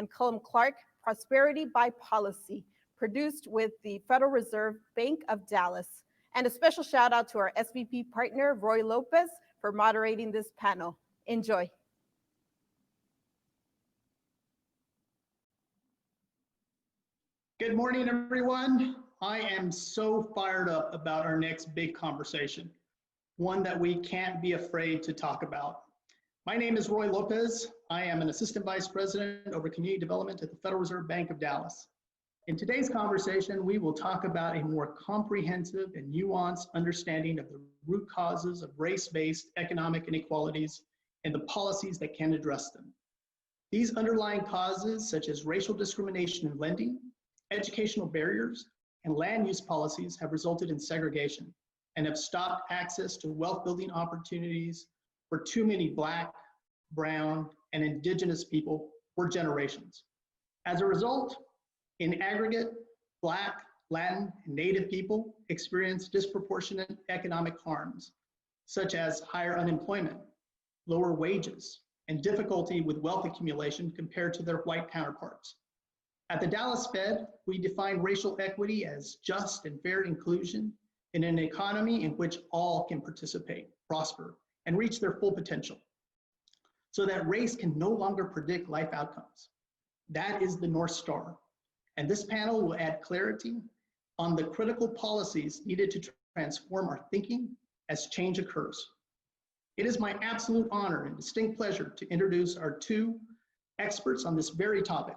and Cullum Clark, Prosperity by Policy, produced with the Federal Reserve Bank of Dallas. And a special shout out to our SVP partner, Roy Lopez, for moderating this panel. Enjoy. Good morning, everyone. I am so fired up about our next big conversation, one that we can't be afraid to talk about. My name is Roy Lopez. I am an Assistant Vice President over Community Development at the Federal Reserve Bank of Dallas. In today's conversation, we will talk about a more comprehensive and nuanced understanding of the root causes of race-based economic inequalities and the policies that can address them. These underlying causes, such as racial discrimination in lending, educational barriers, and land use policies, have resulted in segregation and have stopped access to wealth building opportunities for too many Black, Brown, and Indigenous people for generations. As a result, in aggregate, Black, Latin, and Native people experience disproportionate economic harms, such as higher unemployment, lower wages, and difficulty with wealth accumulation compared to their white counterparts. At the Dallas Fed, we define racial equity as just and fair inclusion in an economy in which all can participate, prosper, and reach their full potential, so that race can no longer predict life outcomes. That is the North Star. And this panel will add clarity on the critical policies needed to transform our thinking as change occurs. It is my absolute honor and distinct pleasure to introduce our two experts on this very topic.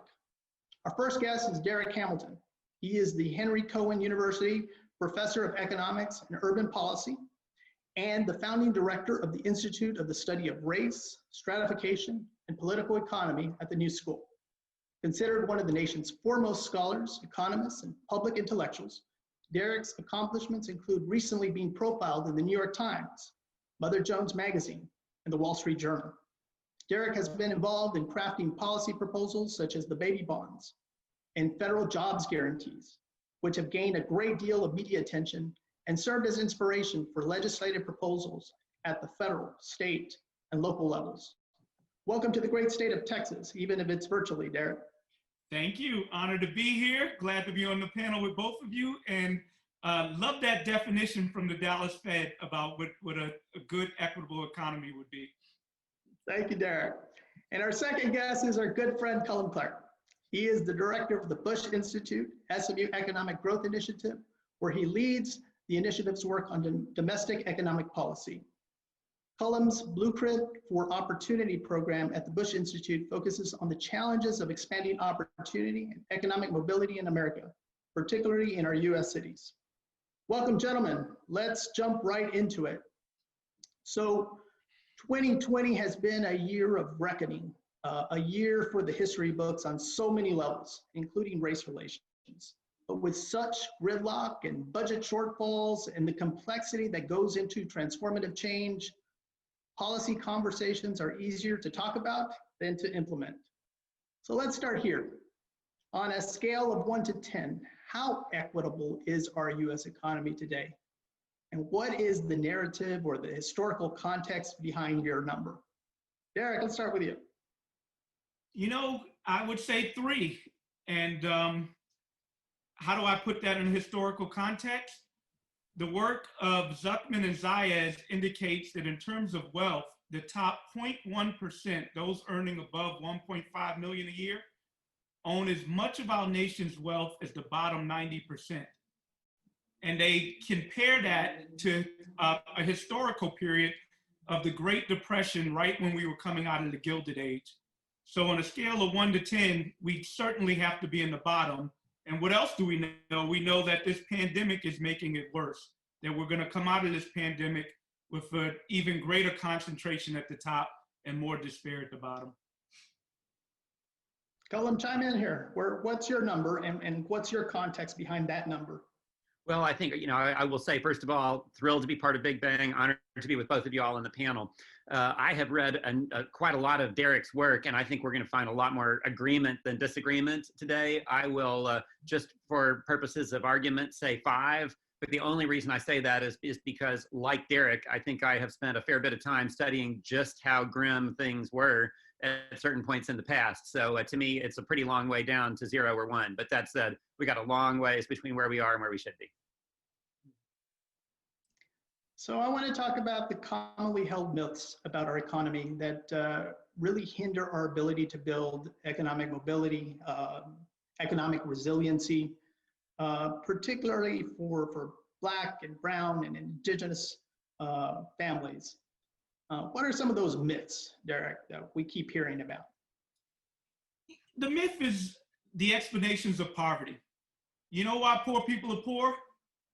Our first guest is Darrick Hamilton. He is the Henry Cohen University Professor of Economics and Urban Policy and the founding director of the Institute of the Study of Race, Stratification, and Political Economy at the New School. Considered one of the nation's foremost scholars, economists, and public intellectuals, Darrick's accomplishments include recently being profiled in the New York Times, Mother Jones Magazine, and the Wall Street Journal. Darrick has been involved in crafting policy proposals such as the baby bonds and federal jobs guarantees, which have gained a great deal of media attention and served as inspiration for legislative proposals at the federal, state, and local levels. Welcome to the great state of Texas, even if it's virtually, Darrick. Thank you. Honored to be here. Glad to be on the panel with both of you, and love that definition from the Dallas Fed about what a good equitable economy would be. Thank you, Darrick. And our second guest is our good friend, Cullum Clark. He is the director of the Bush Institute SMU Economic Growth Initiative, where he leads the initiative's work on domestic economic policy. Cullum's Blueprint for Opportunity program at the Bush Institute focuses on the challenges of expanding opportunity and economic mobility in America, particularly in our US cities. Welcome, gentlemen. Let's jump right into it. So 2020 has been a year of reckoning, a year for the history books on so many levels, including race relations. But with such gridlock and budget shortfalls and the complexity that goes into transformative change, policy conversations are easier to talk about than to implement. So let's start here. On a scale of 1 to 10, how equitable is our US economy today? And what is the narrative or the historical context behind your number? Darrick, let's start with you. You know, I would say 3. And how do I put that in historical context? The work of Zuckman and Zayas indicates that in terms of wealth, the top 0.1%, those earning above 1.5 million a year, own as much of our nation's wealth as the bottom 90%. And they compare that to a historical period of the Great Depression, right when we were coming out of the Gilded Age. So on a scale of 1 to 10, we certainly have to be in the bottom. And what else do we know? We know that this pandemic is making it worse, that we're gonna come out of this pandemic with an even greater concentration at the top and more despair at the bottom. Cullum, chime in here. What's your number and what's your context behind that number? Well, I think, I will say, first of all, thrilled to be part of bigBANG, honored to be with both of you all on the panel. I have read quite a lot of Darrick's work, and I think we're going to find a lot more agreement than disagreement today. I will, just for purposes of argument, say 5, but the only reason I say that is because, like Darrick, I think I have spent a fair bit of time studying just how grim things were at certain points in the past. So to me, it's a pretty long way down to 0 or 1. But that said, we got a long ways between where we are and where we should be. So I want to talk about the commonly held myths about our economy that really hinder our ability to build economic mobility, economic resiliency, particularly for Black and Brown and Indigenous families. What are some of those myths, Darrick, that we keep hearing about? The myth is the explanations of poverty. You know why poor people are poor?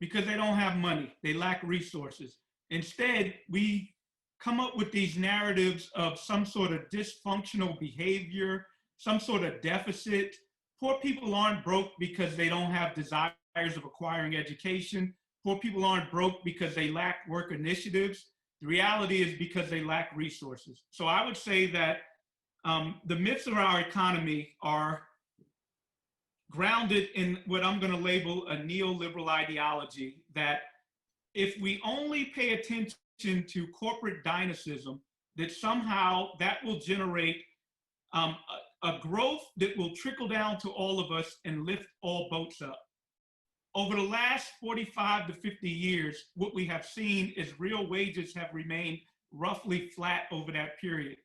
Because they don't have money, they lack resources. Instead, we come up with these narratives of some sort of dysfunctional behavior, some sort of deficit. Poor people aren't broke because they don't have desires of acquiring education. Poor people aren't broke because they lack work initiatives. The reality is because they lack resources. So I would say that the myths of our economy are grounded in what I'm going to label a neoliberal ideology, that if we only pay attention to corporate dynamism, that somehow that will generate a growth that will trickle down to all of us and lift all boats up. Over the last 45 to 50 years, what we have seen is real wages have remained roughly flat over that period.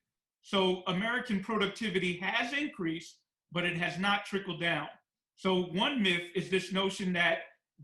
So American productivity has increased, but it has not trickled down. So one myth is this notion that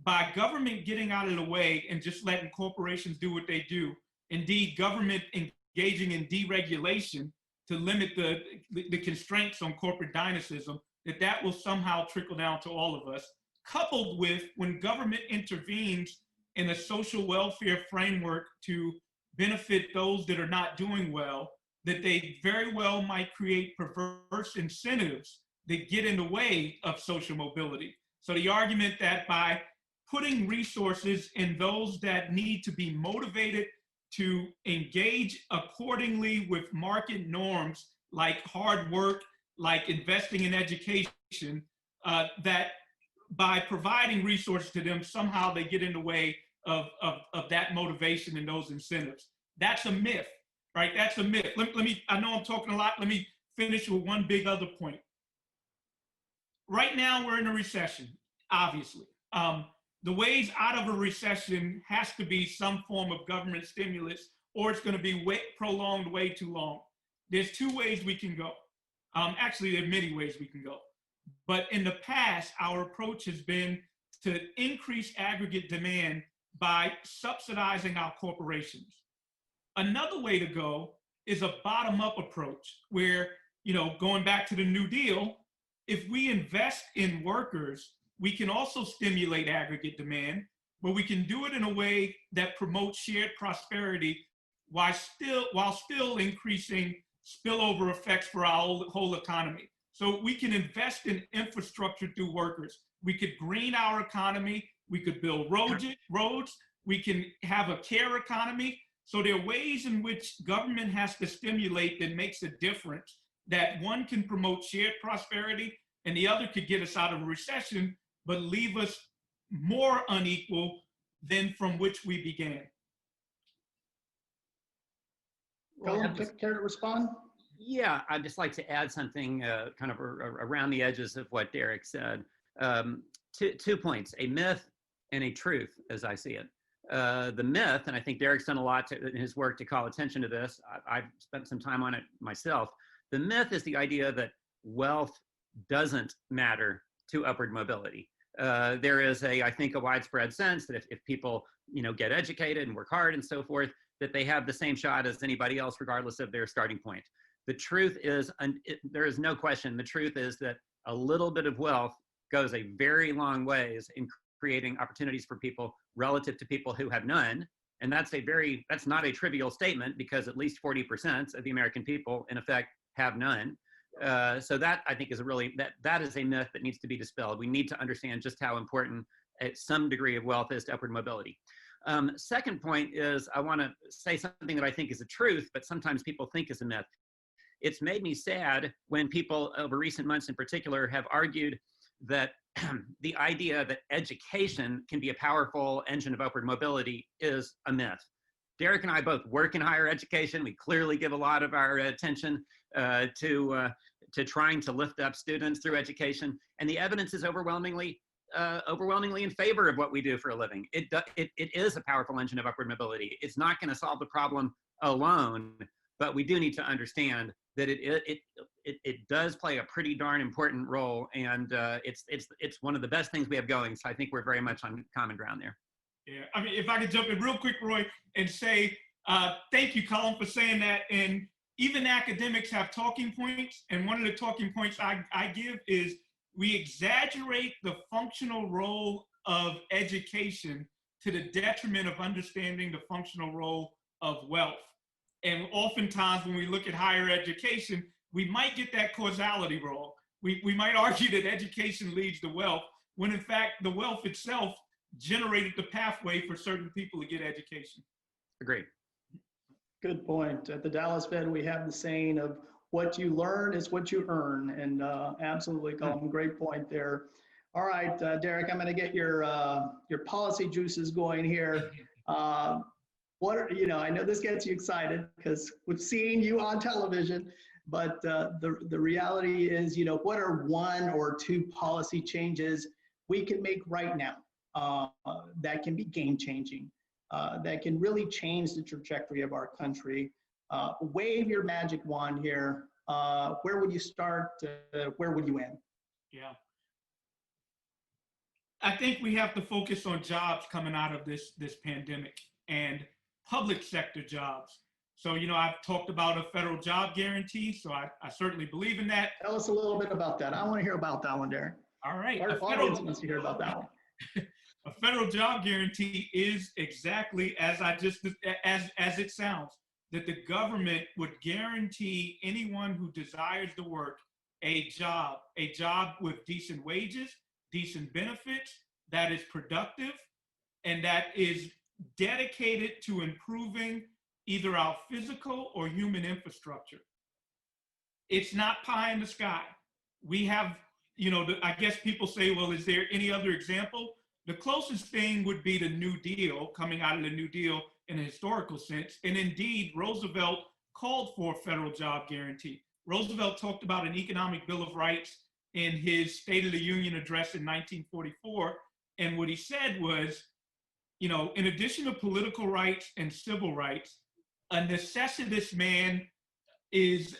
by government getting out of the way and just letting corporations do what they do, indeed government engaging in deregulation to limit the constraints on corporate dynamism, that will somehow trickle down to all of us, coupled with when government intervenes in a social welfare framework to benefit those that are not doing well, that they very well might create perverse incentives that get in the way of social mobility. So the argument that by putting resources in those that need to be motivated to engage accordingly with market norms, like hard work, like investing in education, that by providing resources to them, somehow they get in the way of that motivation and those incentives. That's a myth, right? That's a myth. Let me, I know I'm talking a lot. Let me finish with one big other point. Right now, we're in a recession, obviously. The ways out of a recession has to be some form of government stimulus, or it's going to be prolonged way too long. There's two ways we can go. Actually, there are many ways we can go. But in the past, our approach has been to increase aggregate demand by subsidizing our corporations. Another way to go is a bottom-up approach where, going back to the New Deal, if we invest in workers, we can also stimulate aggregate demand, but we can do it in a way that promotes shared prosperity while still increasing spillover effects for our whole economy. So we can invest in infrastructure through workers. We could green our economy. We could build roads. We can have a care economy. So there are ways in which government has to stimulate that makes a difference, that one can promote shared prosperity and the other could get us out of a recession, but leave us more unequal than from which we began. Cullum, care to respond? Yeah, I'd just like to add something kind of around the edges of what Darrick said. 2 points, a myth and a truth, as I see it. The myth, and I think Darrick's done a lot in his work to call attention to this. I've spent some time on it myself. The myth is the idea that wealth doesn't matter to upward mobility. There is I think a widespread sense that if people get educated and work hard and so forth, that they have the same shot as anybody else regardless of their starting point. The truth is, there is no question, the truth is that a little bit of wealth goes a very long ways in creating opportunities for people relative to people who have none. And that's not a trivial statement, because at least 40% of the American people, in effect, have none. So that, I think, is that is a myth that needs to be dispelled. We need to understand just how important some degree of wealth is to upward mobility. Second point is, I want to say something that I think is a truth, but sometimes people think is a myth. It's made me sad when people over recent months in particular have argued that the idea that education can be a powerful engine of upward mobility is a myth. Darrick and I both work in higher education. We clearly give a lot of our attention to trying to lift up students through education, and the evidence is overwhelmingly in favor of what we do for a living. It is a powerful engine of upward mobility. It's not going to solve the problem alone, but we do need to understand that it does play a pretty darn important role, and it's one of the best things we have going. So I think we're very much on common ground there. Yeah, I mean, if I could jump in real quick, Roy, and say thank you, Cullum, for saying that. And even academics have talking points, and one of the talking points I give is we exaggerate the functional role of education to the detriment of understanding the functional role of wealth. And oftentimes when we look at higher education, we might get that causality wrong. We might argue that education leads to wealth, when in fact the wealth itself generated the pathway for certain people to get education. Agreed. Good point. At the Dallas Fed, we have the saying of what you learn is what you earn. And absolutely, Cullum, great point there. All right, Darrick, I'm going to get your policy juices going here. What are, I know this gets you excited because we've seen you on television, but the reality is, what are one or two policy changes we can make right now that can be game changing, that can really change the trajectory of our country? Wave your magic wand here. Where would you start? Where would you end? Yeah. I think we have to focus on jobs coming out of this pandemic, and public sector jobs. So, I've talked about a federal job guarantee, so I certainly believe in that. Tell us a little bit about that. I want to hear about that one, Darrick. All right. Our audience wants to hear about that one. A federal job guarantee is exactly as it sounds, that the government would guarantee anyone who desires to work a job with decent wages, decent benefits, that is productive, and that is dedicated to improving either our physical or human infrastructure. It's not pie in the sky. We have, I guess people say, well, is there any other example? The closest thing would be the New Deal, coming out of the New Deal in a historical sense. And indeed, Roosevelt called for a federal job guarantee. Roosevelt talked about an economic bill of rights in his State of the Union address in 1944. And what he said was, in addition to political rights and civil rights, a necessitous man is,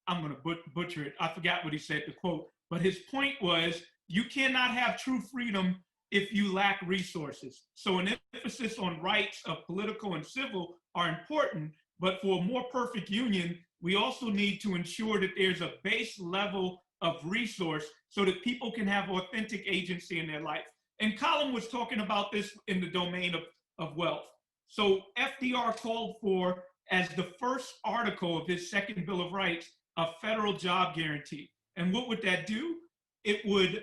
I'm going to butcher it. I forgot what he said, the quote, but his point was, you cannot have true freedom if you lack resources. So an emphasis on rights of political and civil are important, but for a more perfect union, we also need to ensure that there's a base level of resource so that people can have authentic agency in their life. And Cullum was talking about this in the domain of wealth. So FDR called for, as the first article of his second Bill of Rights, a federal job guarantee. And what would that do? It would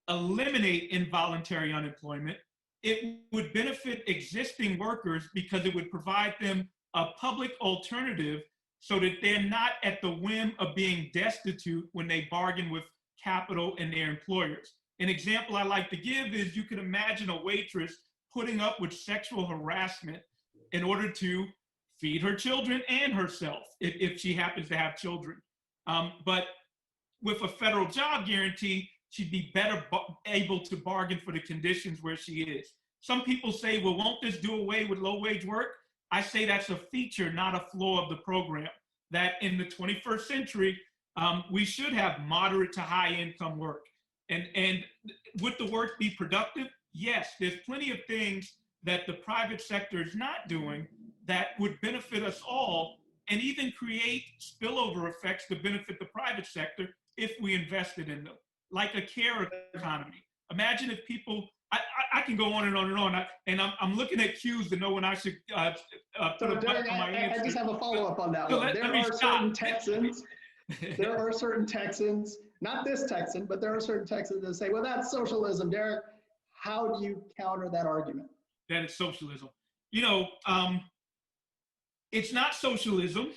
eliminate involuntary unemployment. It would benefit existing workers because it would provide them a public alternative so that they're not at the whim of being destitute when they bargain with capital and their employers. An example I like to give is you can imagine a waitress putting up with sexual harassment in order to feed her children and herself, if she happens to have children. But with a federal job guarantee, she'd be better able to bargain for the conditions where she is. Some people say, well, won't this do away with low-wage work? I say that's a feature, not a flaw of the program, that in the 21st century, we should have moderate to high-income work. And would the work be productive? Yes, there's plenty of things that the private sector is not doing that would benefit us all, and even create spillover effects to benefit the private sector if we invested in them, like a care economy. Imagine if people, I can go on and on and on, and I'm looking at cues to know when I should put a button on my answer. I just have a follow-up on that one. There are certain Texans, not this Texan, but there are certain Texans that say, well, that's socialism, Darrick. How do you counter that argument? That it's socialism. It's not socialism.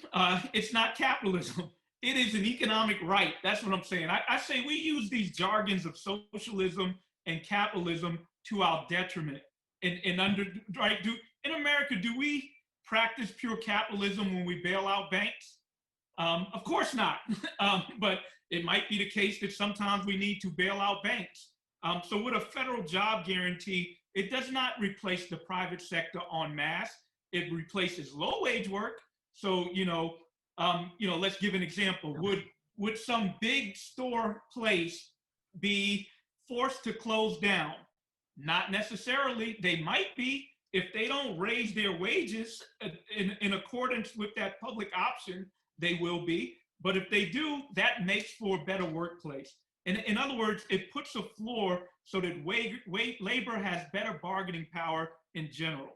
It's not capitalism. It is an economic right. That's what I'm saying. I say we use these jargons of socialism and capitalism to our detriment. In America, do we practice pure capitalism when we bail out banks? Of course not. But it might be the case that sometimes we need to bail out banks. So with a federal job guarantee, it does not replace the private sector en masse. It replaces low-wage work. So, let's give an example. Would some big store place be forced to close down? Not necessarily. They might be if they don't raise their wages in accordance with that public option. They will be. But if they do, that makes for a better workplace. And in other words, it puts a floor so that labor has better bargaining power in general.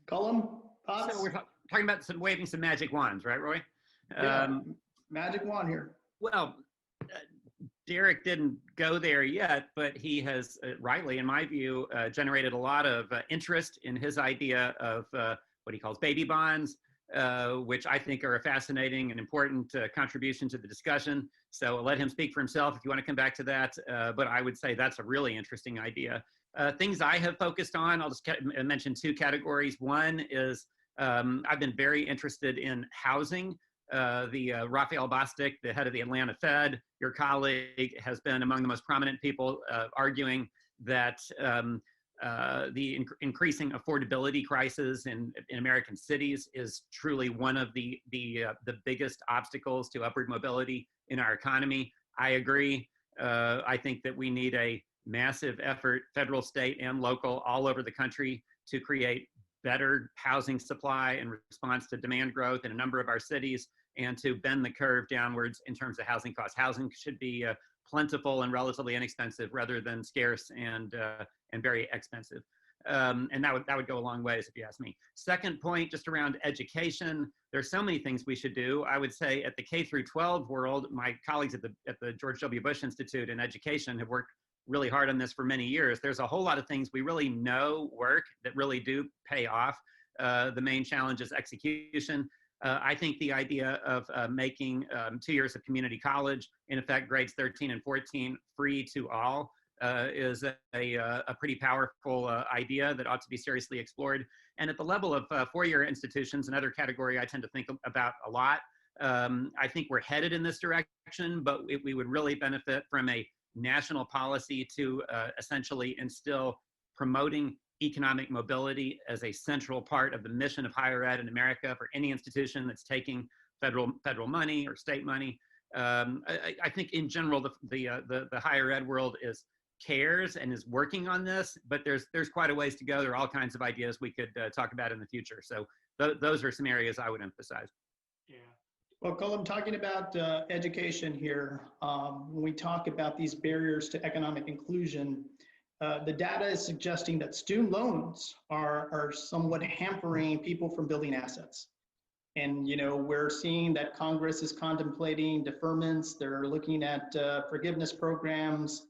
Cullum, thoughts? So we're talking about waving some magic wands, right, Roy? Yeah, magic wand here. Well, Darrick didn't go there yet, but he has rightly, in my view, generated a lot of interest in his idea of what he calls baby bonds, which I think are a fascinating and important contribution to the discussion. So I'll let him speak for himself if you want to come back to that. But I would say that's a really interesting idea. Things I have focused on, I'll just mention two categories. One is I've been very interested in housing. Raphael Bostic, the head of the Atlanta Fed, your colleague, has been among the most prominent people arguing that the increasing affordability crisis in American cities is truly one of the biggest obstacles to upward mobility in our economy. I agree. I think that we need a massive effort, federal, state, and local, all over the country, to create better housing supply in response to demand growth in a number of our cities, and to bend the curve downwards in terms of housing costs. Housing should be plentiful and relatively inexpensive rather than scarce and very expensive. And that would go a long ways if you ask me. Second point, just around education, there's so many things we should do. I would say at the K through 12 world, my colleagues at the George W. Bush Institute in Education have worked really hard on this for many years. There's a whole lot of things we really know work that really do pay off. The main challenge is execution. I think the idea of making 2 years of community college, in effect grades 13 and 14, free to all, is a pretty powerful idea that ought to be seriously explored. And at the level of four-year institutions, another category I tend to think about a lot, I think we're headed in this direction, but we would really benefit from a national policy to essentially instill promoting economic mobility as a central part of the mission of higher ed in America for any institution that's taking federal money or state money. I think in general the higher ed world cares and is working on this, but there's quite a ways to go. There are all kinds of ideas we could talk about in the future. So those are some areas I would emphasize. Yeah. Well, Cullum, talking about education here, when we talk about these barriers to economic inclusion, the data is suggesting that student loans are somewhat hampering people from building assets. And, we're seeing that Congress is contemplating deferments. They're looking at forgiveness programs.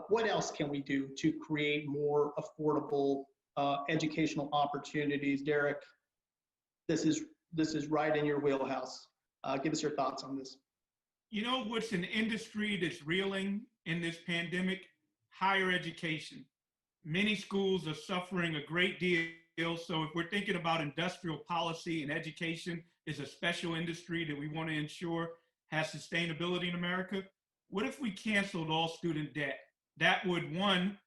What else can we do to create more affordable educational opportunities? Darrick, this is right in your wheelhouse. Give us your thoughts on this. You know what's an industry that's reeling in this pandemic? Higher education. Many schools are suffering a great deal. So if we're thinking about industrial policy, and education is a special industry that we want to ensure has sustainability in America, what if we canceled all student debt? That would, one,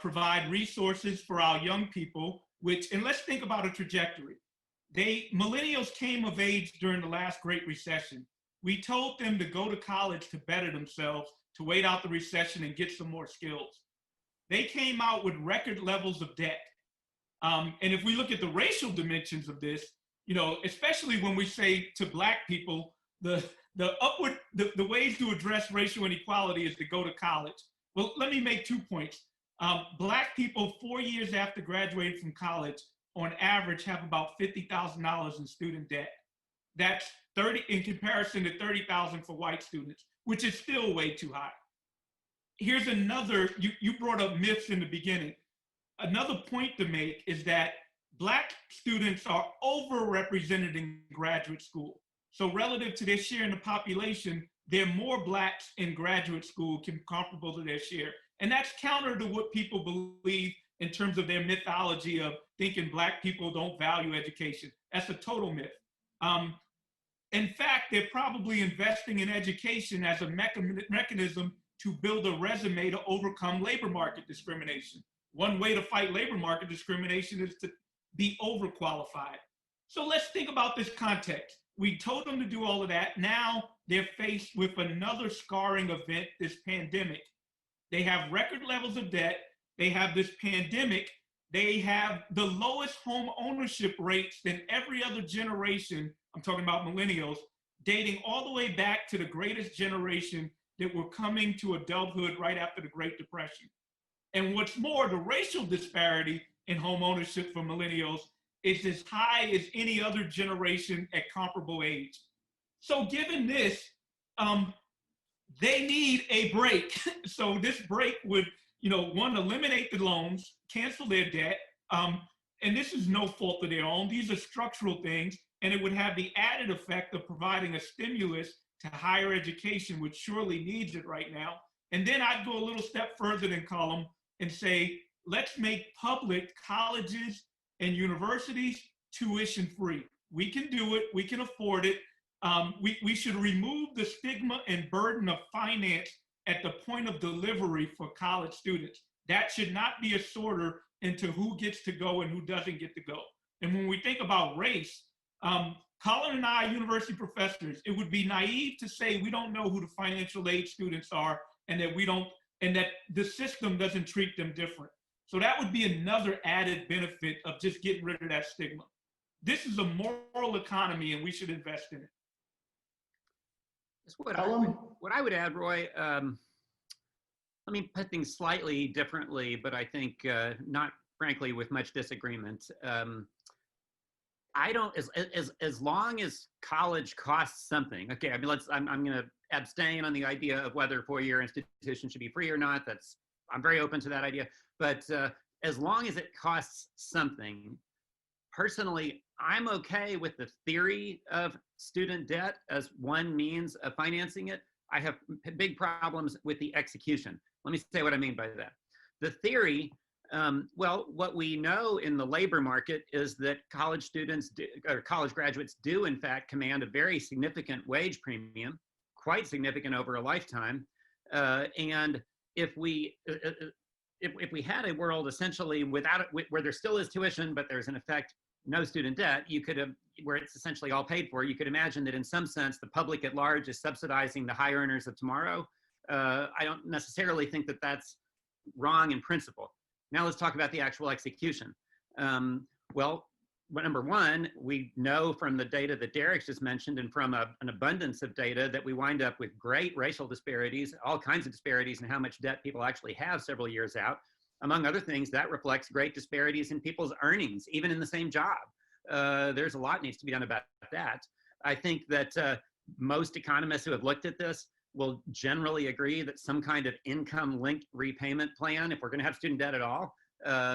provide resources for our young people, and let's think about a trajectory. Millennials came of age during the last Great Recession. We told them to go to college to better themselves, to wait out the recession and get some more skills. They came out with record levels of debt. And if we look at the racial dimensions of this, especially when we say to Black people, the ways to address racial inequality is to go to college. Well, let me make 2 points. Black people 4 years after graduating from college, on average, have about $50,000 in student debt. That's 30 in comparison to 30,000 for white students, which is still way too high. Here's another, you brought up myths in the beginning. Another point to make is that Black students are overrepresented in graduate school. So relative to their share in the population, there are more Blacks in graduate school comparable to their share. And that's counter to what people believe in terms of their mythology of thinking Black people don't value education. That's a total myth. In fact, they're probably investing in education as a mechanism to build a resume to overcome labor market discrimination. One way to fight labor market discrimination is to be overqualified. So let's think about this context. We told them to do all of that. Now they're faced with another scarring event, this pandemic. They have record levels of debt. They have this pandemic. They have the lowest home ownership rates than every other generation. I'm talking about millennials, dating all the way back to the greatest generation that were coming to adulthood right after the Great Depression. And what's more, the racial disparity in home ownership for millennials is as high as any other generation at comparable age. So given this, they need a break. So this break would, one, eliminate the loans, cancel their debt, and this is no fault of their own. These are structural things, and it would have the added effect of providing a stimulus to higher education, which surely needs it right now. And then I'd go a little step further than Cullum and say, let's make public colleges and universities tuition free. We can do it, we can afford it. We should remove the stigma and burden of finance at the point of delivery for college students. That should not be a sorter into who gets to go and who doesn't get to go. And when we think about race, Cullum and I, university professors, it would be naive to say we don't know who the financial aid students are and that the system doesn't treat them different. So that would be another added benefit of just getting rid of that stigma. This is a moral economy and we should invest in it. What I would add, Roy, let me put things slightly differently, but I think not, frankly, with much disagreement. I don't, as long as college costs something, okay, I mean, I'm going to abstain on the idea of whether four-year institutions should be free or not. I'm very open to that idea. But as long as it costs something, personally, I'm okay with the theory of student debt as one means of financing it. I have big problems with the execution. Let me say what I mean by that. The theory, well, what we know in the labor market is that college students or college graduates do in fact command a very significant wage premium, quite significant over a lifetime. And if we had a world essentially without it, where there still is tuition, but there's in effect no student debt, you could have, where it's essentially all paid for, you could imagine that in some sense the public at large is subsidizing the high earners of tomorrow. I don't necessarily think that that's wrong in principle. Now let's talk about the actual execution. Well, number one, we know from the data that Darrick just mentioned and from an abundance of data that we wind up with great racial disparities, all kinds of disparities in how much debt people actually have several years out. Among other things, that reflects great disparities in people's earnings, even in the same job. There's a lot needs to be done about that. I think that most economists who have looked at this will generally agree that some kind of income-linked repayment plan, if we're going to have student debt at all,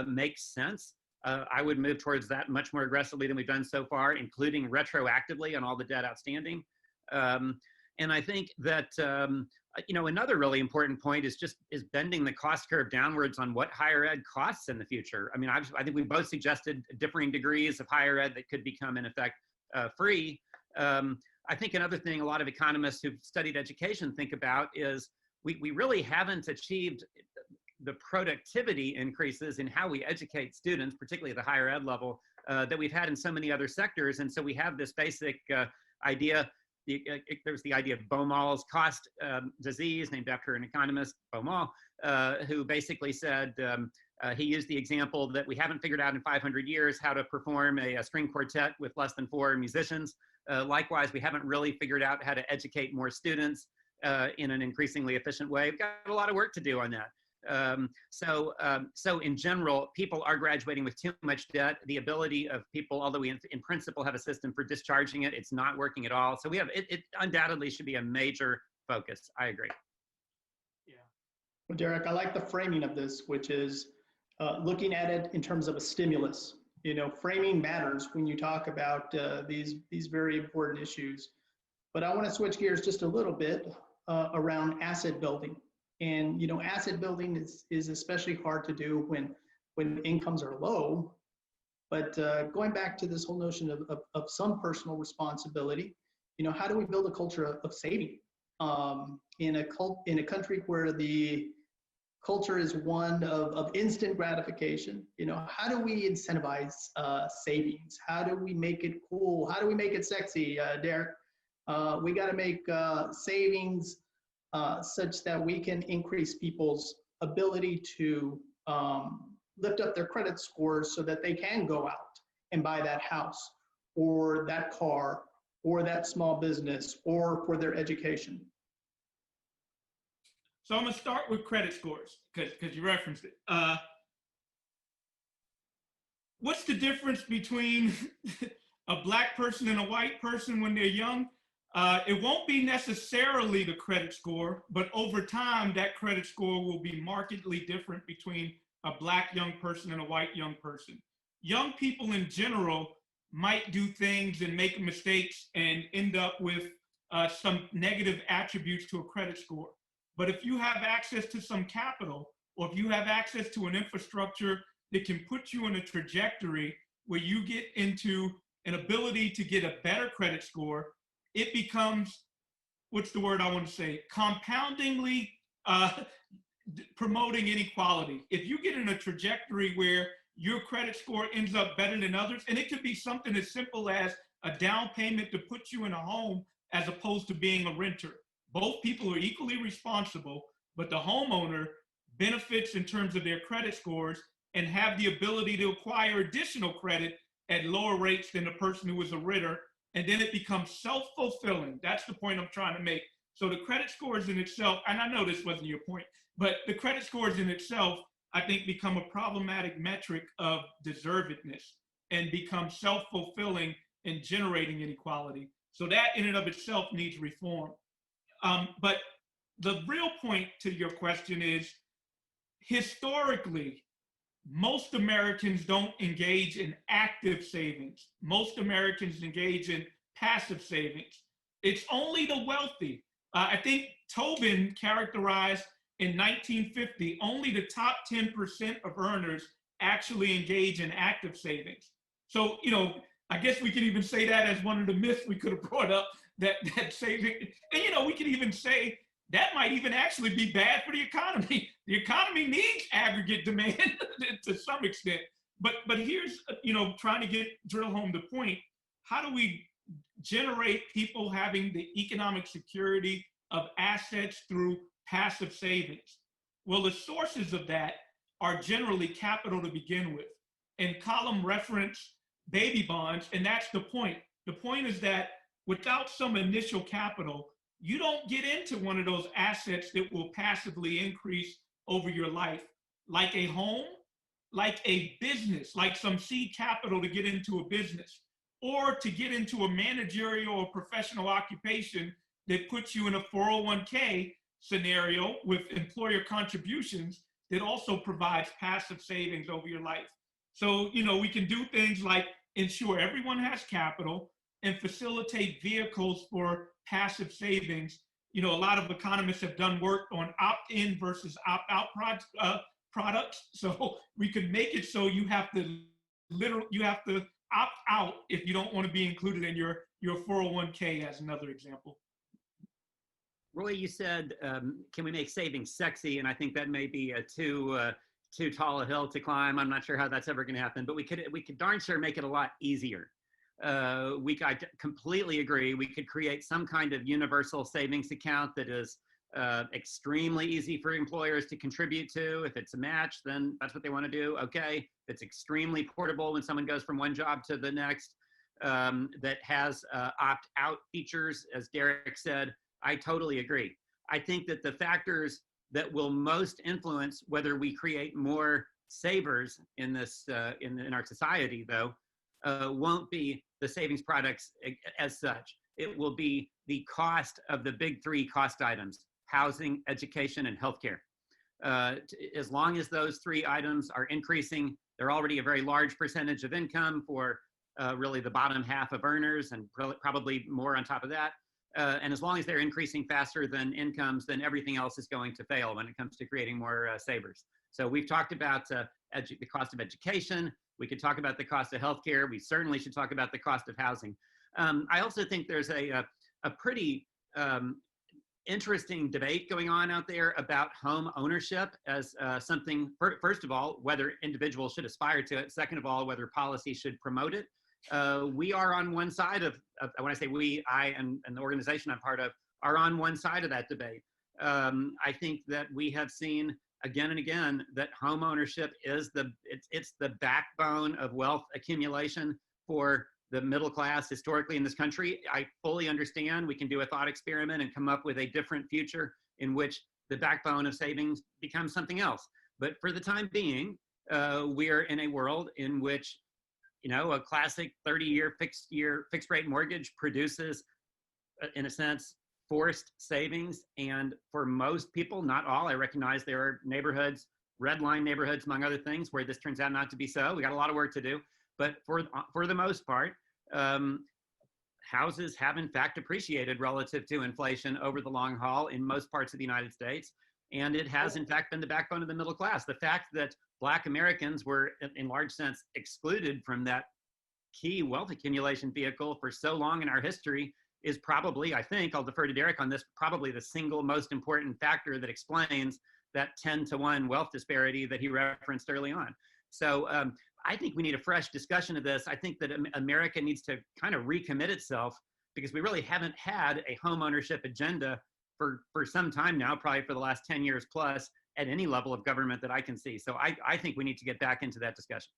makes sense. I would move towards that much more aggressively than we've done so far, including retroactively on all the debt outstanding. And I think that another really important point is bending the cost curve downwards on what higher ed costs in the future. I mean, I think we both suggested differing degrees of higher ed that could become in effect free. I think another thing a lot of economists who've studied education think about is we really haven't achieved the productivity increases in how we educate students, particularly at the higher ed level, that we've had in so many other sectors. And so we have this basic idea. There's the idea of Baumol's cost disease, named after an economist, Baumol, who basically said, he used the example that we haven't figured out in 500 years how to perform a string quartet with less than 4 musicians. Likewise, we haven't really figured out how to educate more students in an increasingly efficient way. We've got a lot of work to do on that. So in general, people are graduating with too much debt. The ability of people, although we in principle have a system for discharging it, it's not working at all. So we have, it undoubtedly should be a major focus. I agree. Yeah. Well, Darrick, I like the framing of this, which is looking at it in terms of a stimulus. You know, framing matters when you talk about these very important issues. But I want to switch gears just a little bit around asset building. And, you know, asset building is especially hard to do when when incomes are low. But going back to this whole notion of some personal responsibility, how do we build a culture of saving in a country where the culture is one of instant gratification? How do we incentivize savings? How do we make it cool? How do we make it sexy, Darrick? We got to make savings such that we can increase people's ability to lift up their credit scores so that they can go out and buy that house or that car or that small business or for their education. So I'm gonna start with credit scores because you referenced it. What's the difference between a black person and a white person when they're young? It won't be necessarily the credit score, but over time, that credit score will be markedly different between a black young person and a white young person. Young people in general might do things and make mistakes and end up with some negative attributes to a credit score. But if you have access to some capital, or if you have access to an infrastructure that can put you in a trajectory where you get into an ability to get a better credit score, it becomes, what's the word I want to say, compoundingly promoting inequality. If you get in a trajectory where your credit score ends up better than others, and it could be something as simple as a down payment to put you in a home as opposed to being a renter. Both people are equally responsible, but the homeowner benefits in terms of their credit scores and have the ability to acquire additional credit at lower rates than the person who is a renter. And then it becomes self-fulfilling. That's the point I'm trying to make. So the credit scores in itself, and I know this wasn't your point, but the credit scores in itself, I think, become a problematic metric of deservedness and become self-fulfilling and generating inequality. So that in and of itself needs reform. But the real point to your question is, historically, most Americans don't engage in active savings. Most Americans engage in passive savings. It's only the wealthy. I think Tobin characterized in 1950, only the top 10% of earners actually engage in active savings. So, I guess we could even say that as one of the myths we could have brought up, that saving, and we could even say that might even actually be bad for the economy. The economy needs aggregate demand to some extent. But here's, trying to drill home the point. How do we generate people having the economic security of assets through passive savings? Well, the sources of that are generally capital to begin with. And Cullum referenced baby bonds, and that's the point. The point is that without some initial capital, you don't get into one of those assets that will passively increase over your life, like a home, like a business, like some seed capital to get into a business, or to get into a managerial or professional occupation that puts you in a 401k scenario with employer contributions that also provides passive savings over your life. So, we can do things like ensure everyone has capital and facilitate vehicles for passive savings. A lot of economists have done work on opt-in versus opt-out products. So we could make it so you have to opt out if you don't want to be included in your 401k, as another example. Roy, you said, can we make savings sexy? And I think that may be too tall a hill to climb. I'm not sure how that's ever going to happen, but we could darn sure make it a lot easier. I completely agree. We could create some kind of universal savings account that is extremely easy for employers to contribute to. If it's a match, then that's what they want to do. Okay. It's extremely portable when someone goes from one job to the next, that has opt-out features, as Darrick said. I totally agree. I think that the factors that will most influence whether we create more savers in this in our society, though, won't be the savings products as such. It will be the cost of the big three cost items: housing, education, and healthcare. As long as those three items are increasing, they're already a very large percentage of income for really the bottom half of earners, and probably more on top of that. And as long as they're increasing faster than incomes, then everything else is going to fail when it comes to creating more savers. So we've talked about the cost of education. We could talk about the cost of healthcare. We certainly should talk about the cost of housing. I also think there's a pretty interesting debate going on out there about home ownership as something, first of all, whether individuals should aspire to it. Second of all, whether policy should promote it. We are on one side of when I say we, I and the organization I'm part of are on one side of that debate. I think that we have seen again and again that home ownership is it's the backbone of wealth accumulation for the middle class historically in this country. I fully understand we can do a thought experiment and come up with a different future in which the backbone of savings becomes something else. But for the time being, we are in a world in which, you know, a classic 30-year fixed rate mortgage produces, in a sense, forced savings. And for most people, not all, I recognize there are neighborhoods, red line neighborhoods, among other things, where this turns out not to be so. We got a lot of work to do. But for the most part, houses have in fact appreciated relative to inflation over the long haul in most parts of the United States. And it has in fact been the backbone of the middle class. The fact that Black Americans were in large sense excluded from that key wealth accumulation vehicle for so long in our history is probably, I think, I'll defer to Darrick on this, probably the single most important factor that explains that 10-to-1 wealth disparity that he referenced early on. So I think we need a fresh discussion of this. I think that America needs to kind of recommit itself, because we really haven't had a home ownership agenda for some time now, probably for the last 10 years plus, at any level of government that I can see. So I think we need to get back into that discussion.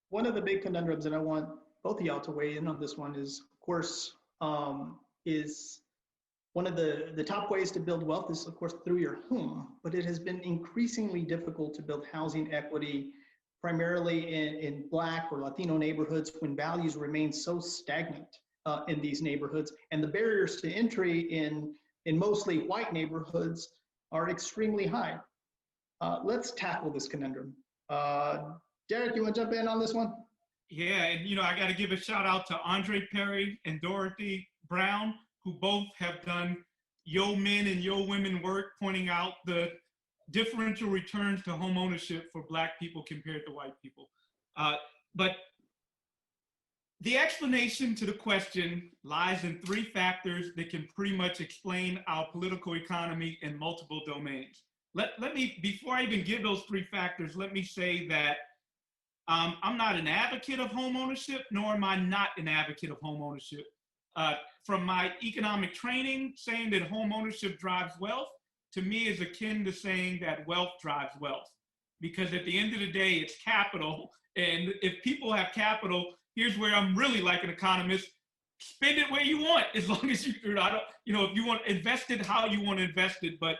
One of the big conundrums, and I want both of y'all to weigh in on this one, is, of course, is one of the top ways to build wealth is, of course, through your home, but it has been increasingly difficult to build housing equity, primarily in Black or Latino neighborhoods, when values remain so stagnant in these neighborhoods, and the barriers to entry in mostly white neighborhoods are extremely high. Let's tackle this conundrum. Darrick, you want to jump in on this one? Yeah, and you know, I got to give a shout out to Andre Perry and Dorothy Brown, who both have done yo men and yo women work pointing out the differential returns to home ownership for Black people compared to white people. But the explanation to the question lies in three factors that can pretty much explain our political economy in multiple domains. Let me, before I even give those three factors, let me say that I'm not an advocate of home ownership, nor am I not an advocate of home ownership. From my economic training, saying that home ownership drives wealth, to me is akin to saying that wealth drives wealth. Because at the end of the day, it's capital. And if people have capital, here's where I'm really like an economist: spend it where you want, as long as if you want to invest it how you want to invest it, but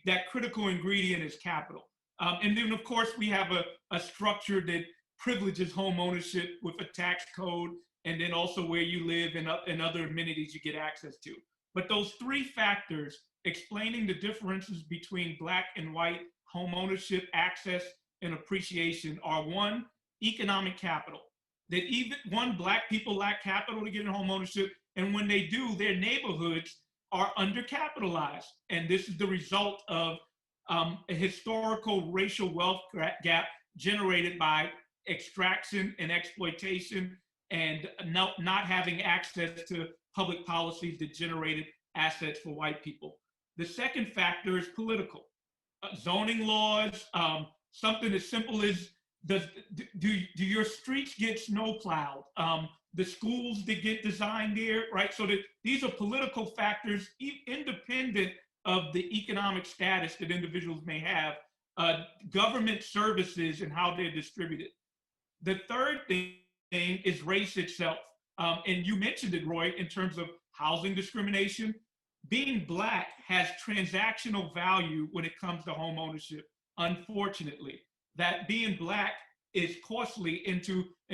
that critical ingredient is capital. And then of course we have a structure that privileges home ownership with a tax code, and then also where you live and other amenities you get access to. But those three factors explaining the differences between Black and white home ownership access and appreciation are: one, economic capital. That even Black people lack capital to get in home ownership, and when they do, their neighborhoods are undercapitalized. And this is the result of a historical racial wealth gap generated by extraction and exploitation, and not having access to public policies that generated assets for white people. The second factor is political. Zoning laws, something as simple as do your streets get snow plowed? The schools that get designed there, right? So that these are political factors independent of the economic status that individuals may have, government services and how they're distributed. The third thing is race itself. And you mentioned it, Roy, in terms of housing discrimination. Being Black has transactional value when it comes to home ownership, unfortunately. That being Black is costly in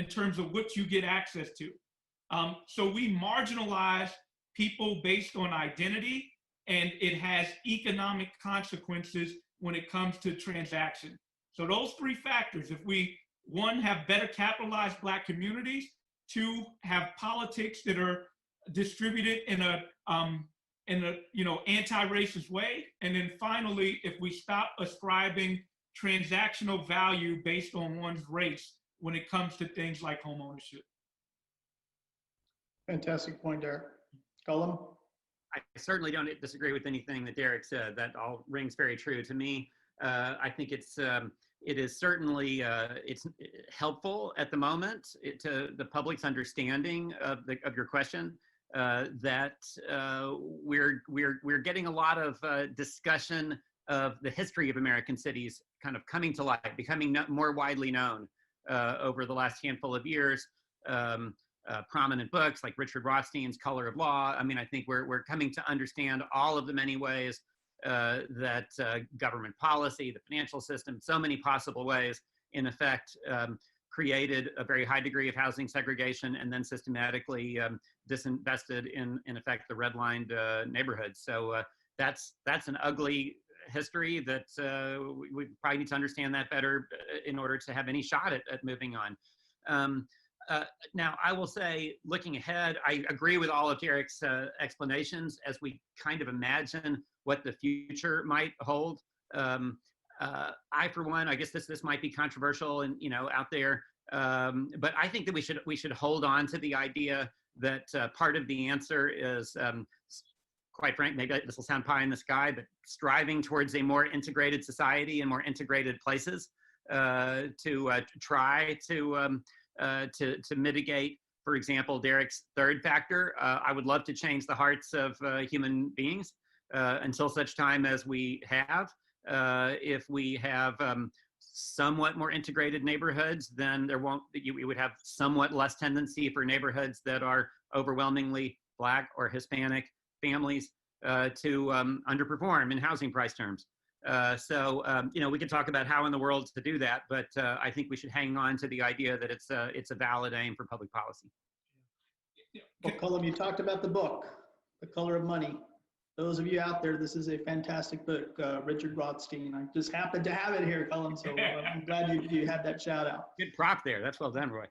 terms of what you get access to. So we marginalize people based on identity, and it has economic consequences when it comes to transaction. So those three factors, if we, one, have better capitalized Black communities, two, have politics that are distributed in in a anti-racist way. And then finally, if we stop ascribing transactional value based on one's race when it comes to things like home ownership. Fantastic point, Darrick. Cullum? I certainly don't disagree with anything that Darrick said. That all rings very true to me. I think it is certainly it's helpful at the moment to the public's understanding of your question that we're getting a lot of discussion of the history of American cities kind of coming to light, becoming more widely known over the last handful of years. Prominent books like Richard Rothstein's Color of Law. I mean, I think we're coming to understand all of the many ways that government policy, the financial system, so many possible ways, in effect, created a very high degree of housing segregation and then systematically disinvested in effect, the redlined neighborhoods. So that's an ugly history that we probably need to understand that better in order to have any shot at moving on. Now, I will say, looking ahead, I agree with all of Darrick's explanations as we kind of imagine what the future might hold. I, for one, I guess this might be controversial and out there, but I think that we should hold on to the idea that part of the answer is, quite frank, maybe this will sound pie in the sky, but striving towards a more integrated society and more integrated places to try to mitigate, for example, Darrick's third factor. I would love to change the hearts of human beings until such time as we have. If we have somewhat more integrated neighborhoods, then we would have somewhat less tendency for neighborhoods that are overwhelmingly Black or Hispanic families to underperform in housing price terms. We could talk about how in the world to do that, but I think we should hang on to the idea that it's a valid aim for public policy. Well, Cullum, you talked about the book, The Color of Money. Those of you out there, this is a fantastic book, Richard Rothstein. I just happened to have it here, Cullum, so I'm glad you had that shout out. Good prop there. That's well done, Roy.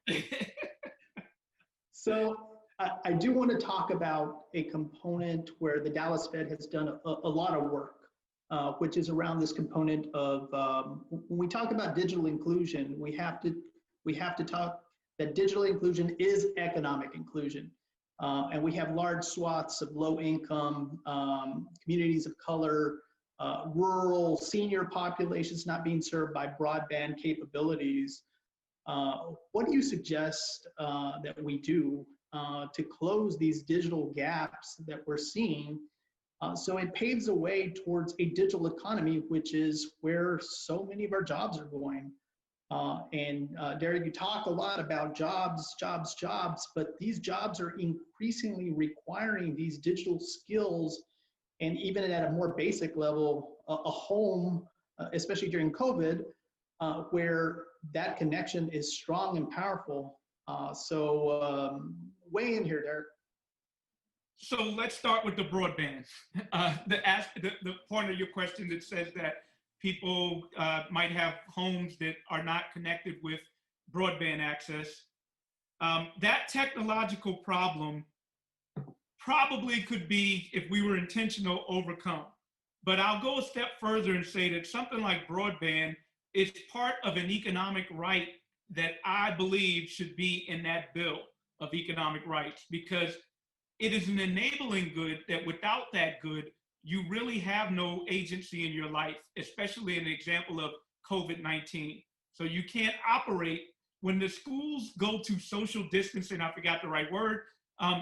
So I do want to talk about a component where the Dallas Fed has done a lot of work. Which is around this component of when we talk about digital inclusion, we have to talk that digital inclusion is economic inclusion, and we have large swaths of low income communities of color, rural senior populations not being served by broadband capabilities. What do you suggest that we do to close these digital gaps that we're seeing? So it paves the way towards a digital economy, which is where so many of our jobs are going. Darrick, you talk a lot about jobs, but these jobs are increasingly requiring these digital skills, and even at a more basic level, a home, especially during COVID, where that connection is strong and powerful. Weigh in here, Darrick. So let's start with the broadband. The point of your question that says that people might have homes that are not connected with broadband access. That technological problem probably could be, if we were intentional, overcome. But I'll go a step further and say that something like broadband is part of an economic right that I believe should be in that bill of economic rights, because it is an enabling good that without that good, you really have no agency in your life, especially in the example of COVID-19. So you can't operate when the schools go to social distancing, I forgot the right word,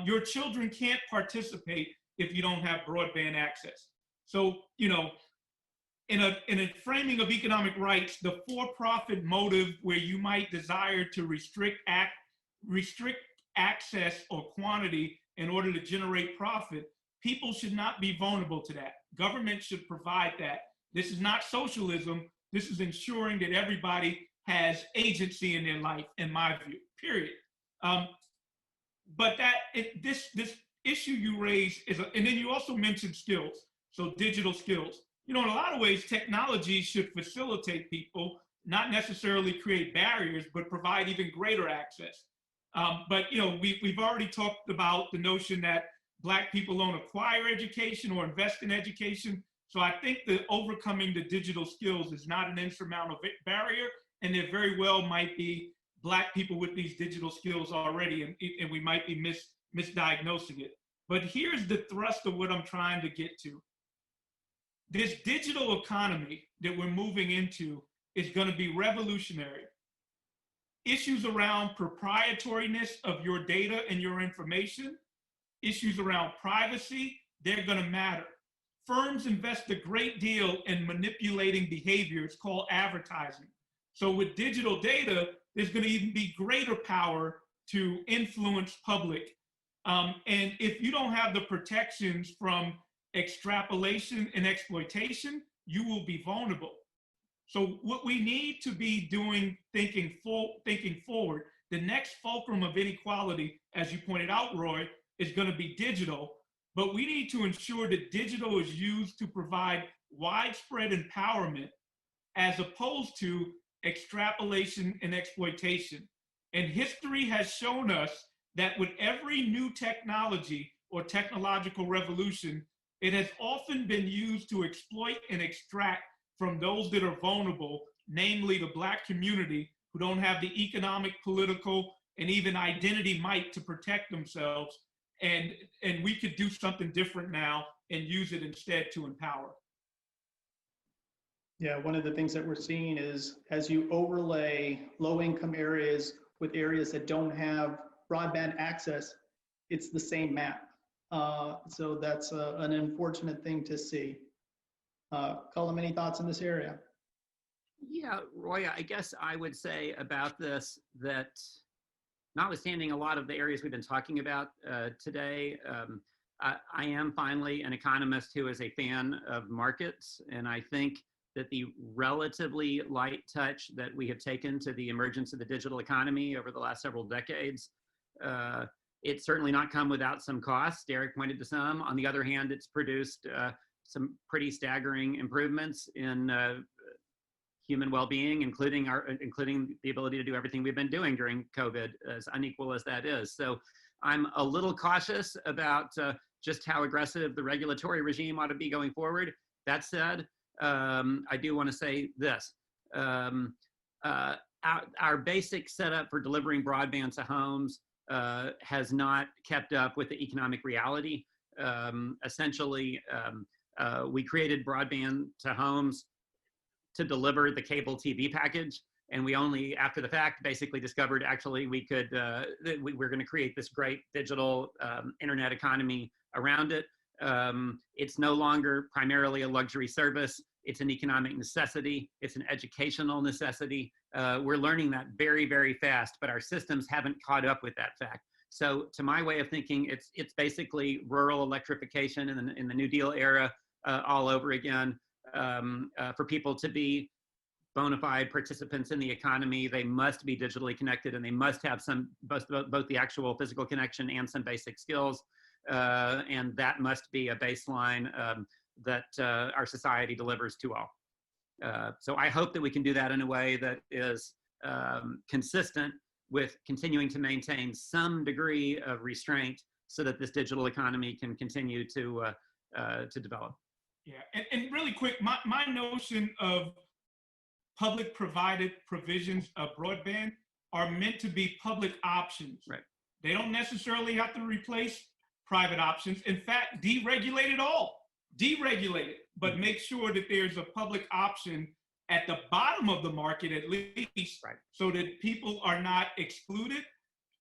your children can't participate if you don't have broadband access. So, in a framing of economic rights, the for-profit motive where you might desire to restrict access or quantity in order to generate profit, people should not be vulnerable to that. Government should provide that. This is not socialism. This is ensuring that everybody has agency in their life, in my view, period. But this issue you raise is, and then you also mentioned skills, so digital skills. In a lot of ways, technology should facilitate people, not necessarily create barriers, but provide even greater access. But we've already talked about the notion that Black people don't acquire education or invest in education. So I think that overcoming the digital skills is not an insurmountable barrier, and there very well might be Black people with these digital skills already, and we might be misdiagnosing it. But here's the thrust of what I'm trying to get to. This digital economy that we're moving into is going to be revolutionary. Issues around proprietoriness of your data and your information, issues around privacy, they're going to matter. Firms invest a great deal in manipulating behaviors called advertising. So with digital data, there's going to even be greater power to influence public. And if you don't have the protections from extrapolation and exploitation, you will be vulnerable. So what we need to be doing, thinking forward, the next fulcrum of inequality, as you pointed out, Roy, is going to be digital, but we need to ensure that digital is used to provide widespread empowerment as opposed to extrapolation and exploitation. And history has shown us that with every new technology or technological revolution, it has often been used to exploit and extract from those that are vulnerable, namely the Black community, who don't have the economic, political, and even identity might to protect themselves. And we could do something different now and use it instead to empower. Yeah, one of the things that we're seeing is as you overlay low-income areas with areas that don't have broadband access, it's the same map. So that's an unfortunate thing to see. Cullum, any thoughts in this area? Yeah, Roy, I guess I would say about this that notwithstanding a lot of the areas we've been talking about today, I am finally an economist who is a fan of markets. And I think that the relatively light touch that we have taken to the emergence of the digital economy over the last several decades, it's certainly not come without some costs. Darrick pointed to some. On the other hand, it's produced some pretty staggering improvements in human well-being, including the ability to do everything we've been doing during COVID, as unequal as that is. So I'm a little cautious about just how aggressive the regulatory regime ought to be going forward. That said, I do want to say this. Our basic setup for delivering broadband to homes has not kept up with the economic reality. Essentially, we created broadband to homes to deliver the cable TV package, and we only, after the fact, basically discovered actually we could, we're going to create this great digital internet economy around it. It's no longer primarily a luxury service. It's an economic necessity. It's an educational necessity. We're learning that very, very fast, but our systems haven't caught up with that fact. So to my way of thinking, it's basically rural electrification in the New Deal era all over again. For people to be bona fide participants in the economy, they must be digitally connected, and they must have some both the actual physical connection and some basic skills. And that must be a baseline that our society delivers to all. So I hope that we can do that in a way that is consistent with continuing to maintain some degree of restraint so that this digital economy can continue to develop. Yeah, and really quick, my notion of public provided provisions of broadband are meant to be public options. Right. They don't necessarily have to replace private options. In fact, deregulate it all. Deregulate it, but make sure that there's a public option at the bottom of the market at least, right, so that people are not excluded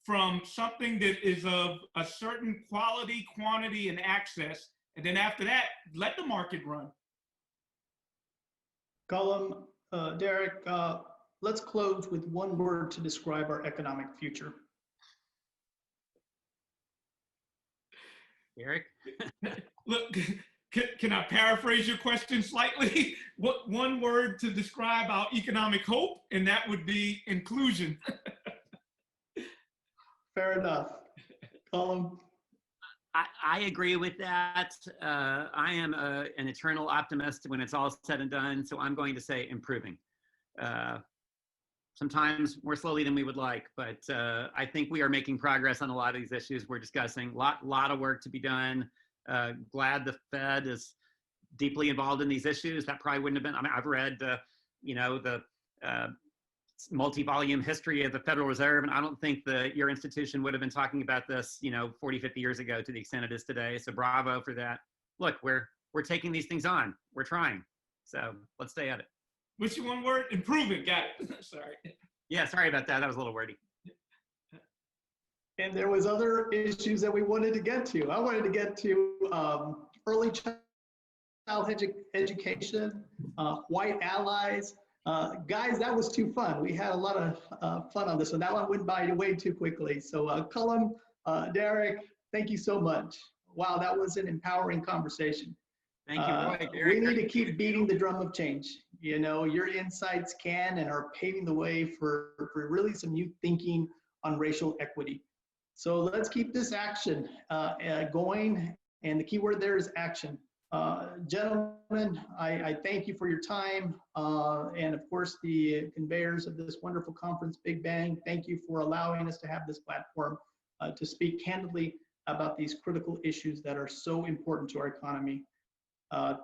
from something that is of a certain quality, quantity, and access. And then after that, let the market run. Cullum, Darrick, let's close with one word to describe our economic future. Darrick? Look, can I paraphrase your question slightly? What one word to describe our economic hope, and that would be inclusion. Fair enough. Cullum? I agree with that. I am an eternal optimist when it's all said and done, so I'm going to say improving. sometimes more slowly than we would like, but I think we are making progress on a lot of these issues we're discussing. Lot of work to be done. Glad the Fed is deeply involved in these issues. That probably wouldn't have been, I mean, I've read the multi-volume history of the Federal Reserve, and I don't think your institution would have been talking about this, 40, 50 years ago to the extent it is today. So bravo for that. Look, we're taking these things on. We're trying. So let's stay at it. What's your one word? Improving. Got it. Sorry. Yeah, sorry about that. That was a little wordy. And there was other issues that we wanted to get to. I wanted to get to early child education, white allies. Guys, that was too fun. We had a lot of fun on this one. That one went by way too quickly. So Cullum, Darrick, thank you so much. Wow, that was an empowering conversation. Thank you, Roy. We need to keep beating the drum of change. Your insights can and are paving the way for really some new thinking on racial equity. So let's keep this action going. And the key word there is action. Gentlemen, I thank you for your time. And of course, the conveyors of this wonderful conference, bigBANG, thank you for allowing us to have this platform to speak candidly about these critical issues that are so important to our economy.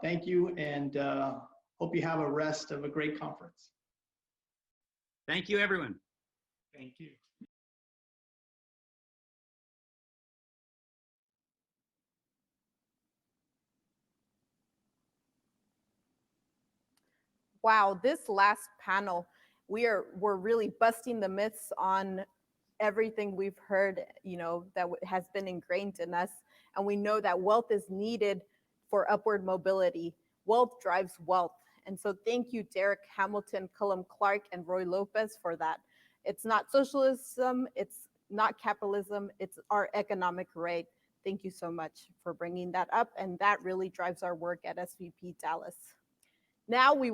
Thank you, and hope you have a rest of a great conference. Thank you, everyone. Thank you. Wow, this last panel, we're really busting the myths on everything we've heard, that has been ingrained in us. And we know that wealth is needed for upward mobility. Wealth drives wealth. And so thank you, Darrick Hamilton, Cullum Clark, and Roy Lopez for that. It's not socialism, it's not capitalism, it's our economic right. Thank you so much for bringing that up. And that really drives our work at SVP Dallas. Now we